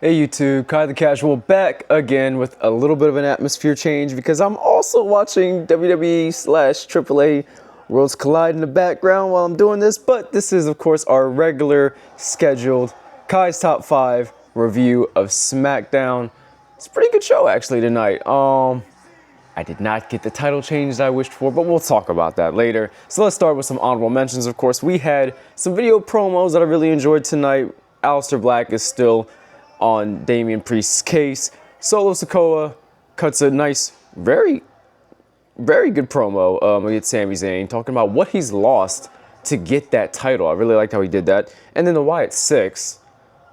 Hey YouTube, Kai the Casual back again with a little bit of an atmosphere change because I'm also watching WWE/AAA Worlds Collide in the background while I'm doing this, but this is of course our regular scheduled Kai's Top 5 review of SmackDown. It's a pretty good show actually tonight. I did not get the title change that I wished for, but we'll talk about that later. So let's start with some honorable mentions. Of course, we had some video promos that I really enjoyed tonight. Aleister Black is still on Damian Priest's case. Solo Sikoa cuts a nice, very good promo against SamiZayn, talking about what he's lost to get that title. I really liked how he did that. And then the Wyatt Six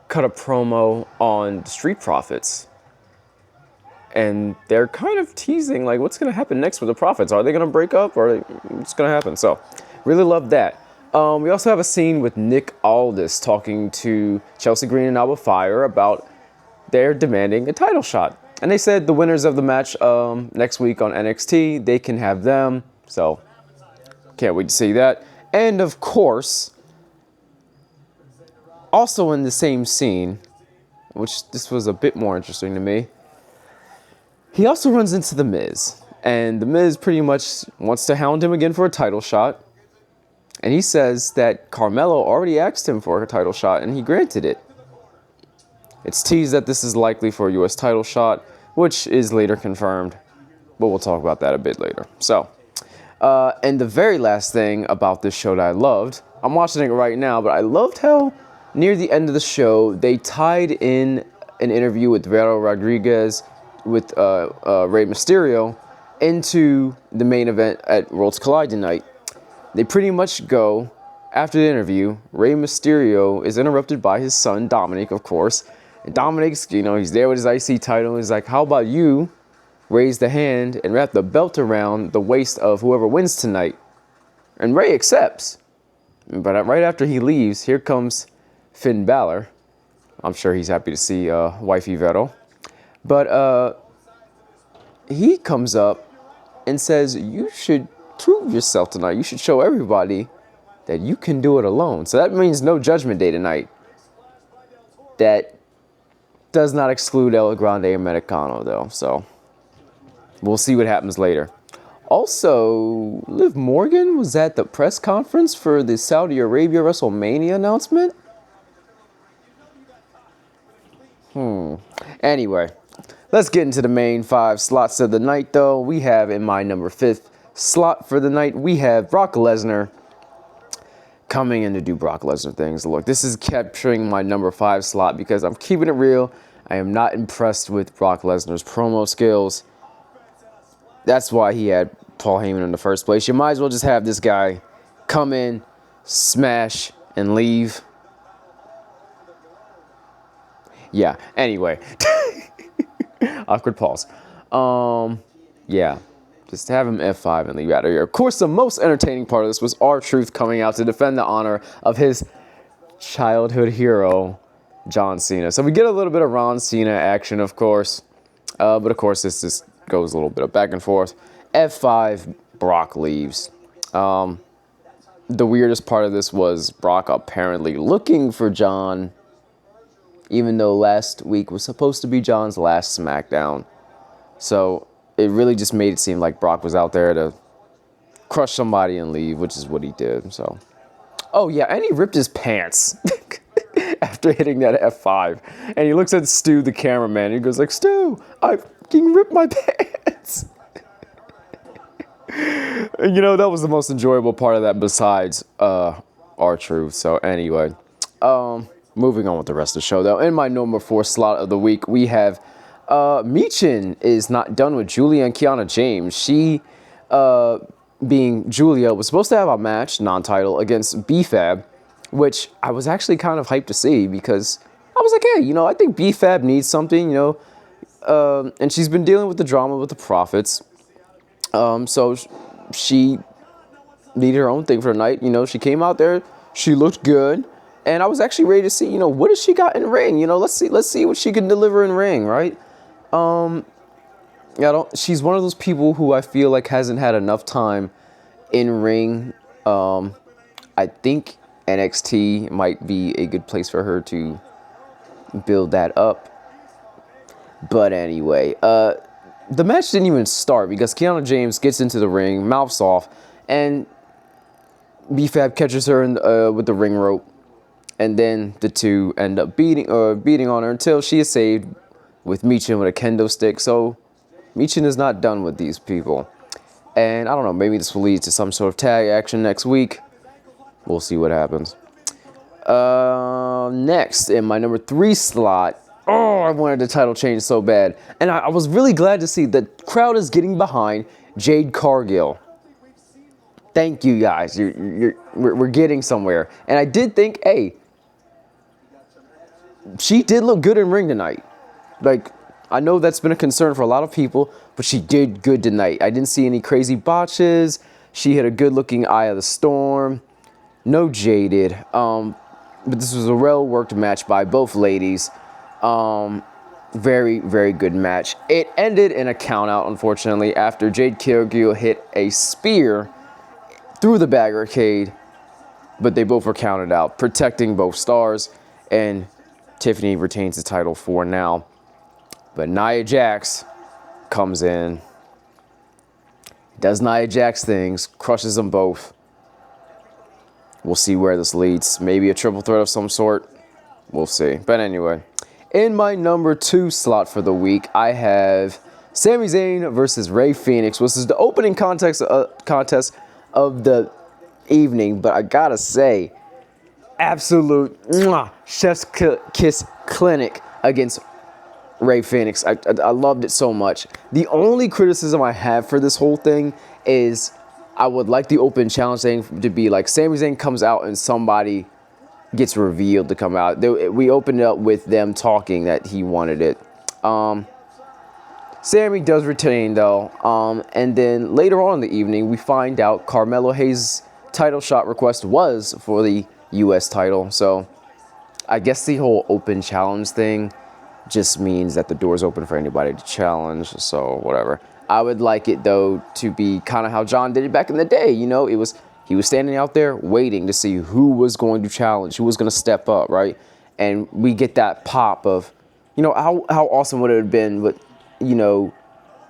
cut a promo on the Street Profits. And they're kind of teasing, like, what's going to happen next with the Profits? Are they going to break up, or what's going to happen? So, really love that. We also have a scene with Nick Aldis talking to Chelsea Green and Alba Fire about they're demanding a title shot. And they said the winners of the match next week on NXT, they can have them. So, can't wait to see that. And, of course, also in the same scene, which this was a bit more interesting to me, he also runs into The Miz, and The Miz pretty much wants to hound him again for a title shot, and he says that Carmelo already asked him for a title shot, and he granted it. It's teased that this is likely for a U.S. title shot, which is later confirmed, but we'll talk about that a bit later. So, and the very last thing about this show that I loved, I'm watching it right now, but I loved how near the end of the show, they tied in an interview with Vero Rodriguez with Rey Mysterio into the main event at Worlds Collide tonight. They pretty much go, after the interview, Rey Mysterio is interrupted by his son, Dominic, of course. And Dominic's, he's there with his IC title. He's like, how about you raise the hand and wrap the belt around the waist of whoever wins tonight? And Rey accepts. But right after he leaves, here comes Finn Balor. I'm sure he's happy to see wifey Vero. But he comes up and says, you should prove yourself tonight. You should show everybody that you can do it alone. So that means no Judgment Day tonight. That does not exclude El Grande Americano, though. So we'll see what happens later. Also, Liv Morgan was at the press conference for the Saudi Arabia WrestleMania announcement. Anyway, let's get into the main 5 slots of the night, though. We have, in my number 5th slot for the night, we have Brock Lesnar coming in to do Brock Lesnar things. Look, this is capturing my number 5 slot because I'm keeping it real. I am not impressed with Brock Lesnar's promo skills. That's why he had Paul Heyman in the first place. You might as well just have this guy come in, smash, and leave. Yeah, anyway. Awkward pause. Yeah. Just have him F5 and leave out of here. Of course, the most entertaining part of this was R-Truth coming out to defend the honor of his childhood hero, John Cena. So we get a little bit of Ron Cena action, of course. But of course, this just goes a little bit of back and forth. F5, Brock leaves. The weirdest part of this was Brock apparently looking for John, even though last week was supposed to be John's last SmackDown. So it really just made it seem like Brock was out there to crush somebody and leave, which is what he did. So, oh yeah, and he ripped his pants after hitting that F5. And he looks at Stu, the cameraman, and he goes like, Stu, I fucking ripped my pants. And that was the most enjoyable part of that besides R-Truth. So anyway, moving on with the rest of the show, though. In my number 4 slot of the week, we have Michin is not done with Julia and Kiana James. She, being Julia, was supposed to have a match, non-title, against B-Fab, which I was actually kind of hyped to see because I was like, hey, I think B-Fab needs something, and she's been dealing with the drama with the Profits. So she needed her own thing for the night. She came out there, she looked good. And I was actually ready to see, what has she got in the ring? Let's see what she can deliver in ring, right? She's one of those people who I feel like hasn't had enough time in ring. I think NXT might be a good place for her to build that up. But anyway, the match didn't even start because Kiana James gets into the ring, mouths off, and B-Fab catches her with the ring rope. And then the two end up beating on her until she is saved with Michin with a kendo stick. So Michin is not done with these people. And I don't know, maybe this will lead to some sort of tag action next week. We'll see what happens. Next, in my number 3 slot, I wanted the title change so bad. And I was really glad to see the crowd is getting behind Jade Cargill. Thank you, guys. We're getting somewhere. And I did think, hey, she did look good in ring tonight. Like, I know that's been a concern for a lot of people, but she did good tonight. I didn't see any crazy botches. She had a good-looking Eye of the Storm. No jaded. But this was a well-worked match by both ladies. Very, very good match. It ended in a countout, unfortunately, after Jade Cargill hit a spear through the barricade, but they both were counted out, protecting both stars, and Tiffany retains the title for now. But Nia Jax comes in, does Nia Jax things, crushes them both. We'll see where this leads. Maybe a triple threat of some sort. We'll see. But anyway, in my number 2 slot for the week, I have SamiZayn versus Fenix, which is the opening contest of the evening. But I gotta say, absolute chef's kiss clinic against Fenix. I loved it so much. The only criticism I have for this whole thing is I would like the open challenge thing to be like SamiZayn comes out and somebody gets revealed to come out. We opened up with them talking that he wanted it. Sami does retain though. And then later on in the evening, we find out Carmelo Hayes' title shot request was for the US title. So I guess the whole open challenge thing just means that the door's open for anybody to challenge. So whatever. I would like it though to be kind of how John did it back in the day. You know, he was standing out there waiting to see who was going to challenge, who was going to step up, right? And we get that pop of, you know, how awesome would it have been with, you know,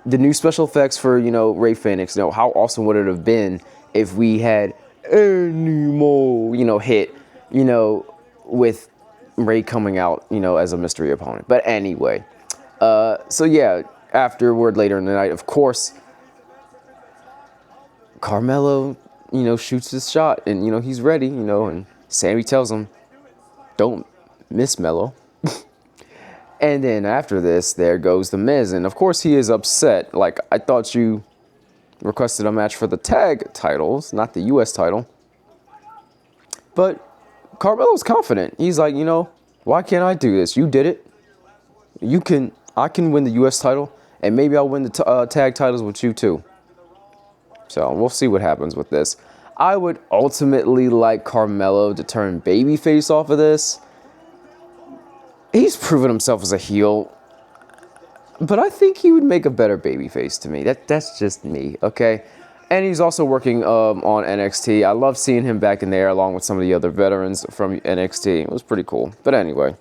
the new special effects for, you know, Fenix. You know, how awesome would it have been if we had any more, you know, hit, you know, with Ray coming out, you know, as a mystery opponent. But anyway, so yeah, afterward, later in the night, of course, Carmelo, you know, shoots his shot and, you know, he's ready, you know, and Sami tells him, don't miss Melo. And then after this, there goes The Miz. And of course, he is upset. Like, I thought you requested a match for the tag titles, not the US title. But Carmelo's confident. He's like, you know, why can't I do this? You did it. I can win the US title, and maybe I'll win the tag titles with you too. So we'll see what happens with this. I would ultimately like Carmelo to turn babyface off of this. He's proven himself as a heel, but I think he would make a better babyface to me. That's just me, okay? And he's also working on NXT. I love seeing him back in there along with some of the other veterans from NXT. It was pretty cool. But anyway,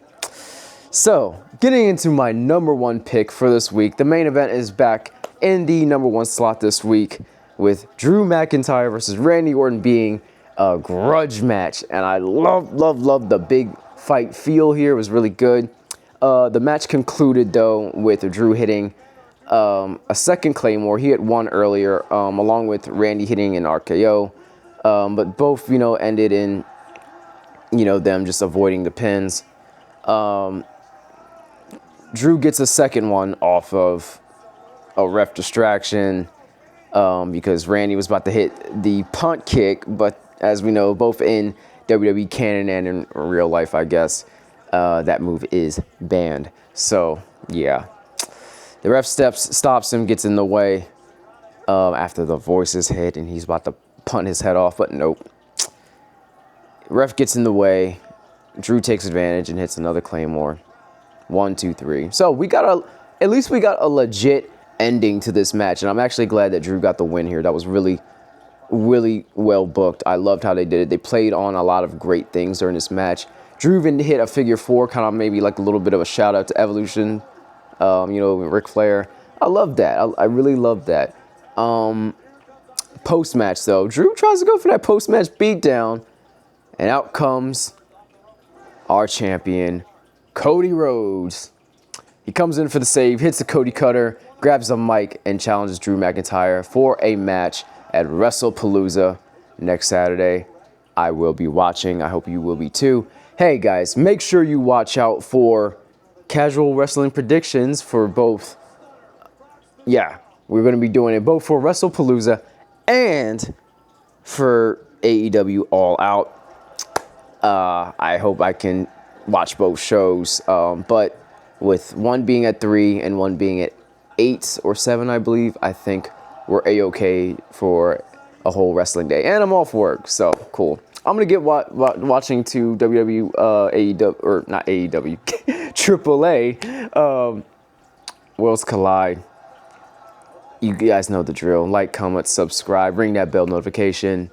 so getting into my number 1 pick for this week, the main event is back in the number 1 slot this week with Drew McIntyre versus Randy Orton being a grudge match. And I love the big fight feel here. It was really good. The match concluded though with Drew hitting a second Claymore. He hit one earlier, along with Randy hitting an RKO. But both, you know, ended in, you know, them just avoiding the pins. Drew gets a second one off of a ref distraction, because Randy was about to hit the punt kick, but as we know, both in WWE canon and in real life, I guess, that move is banned. So, yeah. The ref stops him, gets in the way after the voices hit, and he's about to punt his head off, but nope. Ref gets in the way. Drew takes advantage and hits another Claymore. 1, 2, 3. So at least we got a legit ending to this match, and I'm actually glad that Drew got the win here. That was really, really well booked. I loved how they did it. They played on a lot of great things during this match. Drew even hit a figure 4, kind of maybe like a little bit of a shout out to Evolution You know, Ric Flair. I love that. I really love that. Post-match, though, Drew tries to go for that post-match beatdown, and out comes our champion, Cody Rhodes. He comes in for the save, hits the Cody Cutter, grabs the mic, and challenges Drew McIntyre for a match at WrestlePalooza next Saturday. I will be watching. I hope you will be too. Hey, guys, make sure you watch out for casual wrestling predictions for both. Yeah, we're going to be doing it both for WrestlePalooza and for AEW All Out. I hope I can watch both shows, but with one being at 3 and one being at 8 or 7, I believe, I think we're a-okay for a whole wrestling day. And I'm off work, so cool. I'm going to get watching to AEW, or not AEW, AAA, Worlds Collide. You guys know the drill. Like, comment, subscribe, ring that bell notification,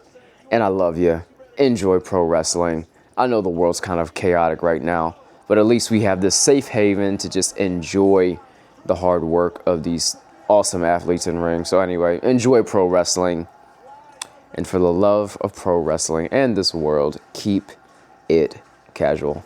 and I love you. Enjoy pro wrestling. I know the world's kind of chaotic right now, but at least we have this safe haven to just enjoy the hard work of these awesome athletes in ring. So anyway, enjoy pro wrestling. And for the love of pro wrestling and this world, keep it casual.